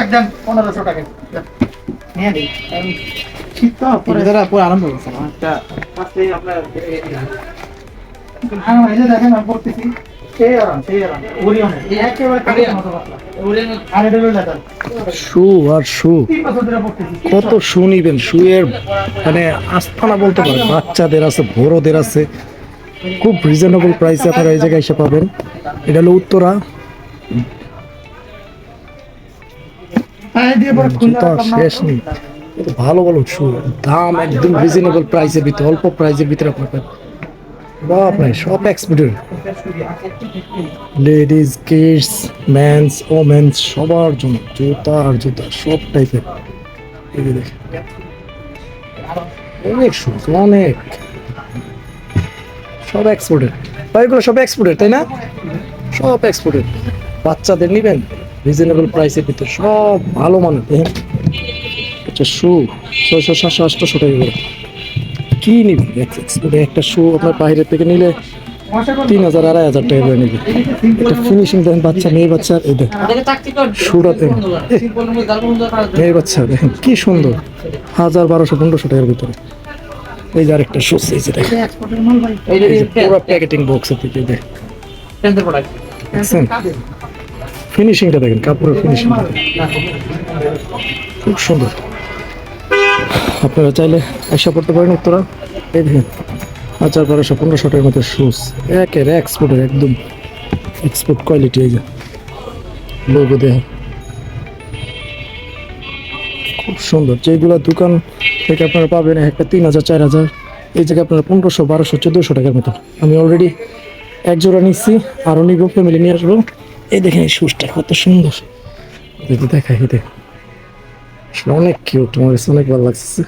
একদম 1500 টাকা নিয়ে দিই। শীত তো পরে পুরো আরম্ভ হয়েছে একটা ফার্স্টে আপনার এই যে দেখেন আমি পড়তেছি সেই আরাম ওরিয়নের এই একেবারে কাগজের মতো পাতলা ওরিয়নের আর এটা হলো লেদার শু আর শু 3 বছর ধরে পড়তেছি। কত শু নিবেন, শুয়ের মানে আস্থানা বলতে পারেন, বাচ্চাদের আছে, বড়দের আছে, খুব রিজনেবল প্রাইসে আপনারা এই জায়গায় এসে পাবেন। এটা হলো উত্তরা। হ্যাঁ দিয়ে পরে খুলনা জুতা শেষ নেই, কত ভালো ভালো শু, দাম একদম রিজনেবল প্রাইসের ভিতরে, অল্প প্রাইসের ভিতরে আপনার পাবেন। বাপ রে, সব এক্সপোর্টের, লেডিস, কিডস, মেন্স, ওমেন্স, সবার জন্য জুতা আর জুতা সব টাইপের। এই যে দেখেন অনেক শুজ, অনেক, সব এক্সপোর্টের ভাই, এগুলো সব এক্সপোর্টের তাই না? সব এক্সপোর্টের, বাচ্চাদের নিবেন রিজনেবল প্রাইসের ভিতরে, সব ভালো মানের। দেখেন একটা শু 600, 700, 800 টাকা করে। কি নিবেন এক্সপোর্টে একটা শু আপনার বাইরের থেকে নিলে 3000, 2500 টাকা করে নিবে। এটা ফিনিশিং দেখেন, বাচ্চা, মেয়ে বাচ্চা, এই দেখেন শুটা দেখেন, মেয়ে বাচ্চা দেখেন কি সুন্দর, 1000, 1200, 1500 টাকার ভিতরে। এই যে আরেকটা শু, এই যে দেখেন এক্সপোর্টের মাল ভাই এই যে পুরো প্যাকেটিং বক্সের থেকে দেখেন, টেন্ডার প্রোডাক্ট দেখছেন ফিনিশিংটা দেখেন, কাপড়ের ফিনিশিং খুব সুন্দর। আপনারা চাইলে এসে পড়তে পারেন উত্তরা। এই দেখেন 1000, 1200, 1500 টাকার মধ্যে শুজ, একের এক্সপোর্টের, একদম এক্সপোর্ট কোয়ালিটি। এই যে লোগো দেখেন খুব সুন্দর। যেগুলো দোকান থেকে আপনারা পাবেন একটা 3000, 4000, এই জায়গায় আপনারা 1500, 1200, 1400 টাকার মতো। আমি অলরেডি এক জোড়া নিচ্ছি, আরও নিব, ফ্যামিলি নিয়ে আসবো। এই দেখেন এই শুজটা কত সুন্দর, যদি দেখাই, দেখেন অনেক কিউট, আমার কাছে অনেক ভালো লাগছে।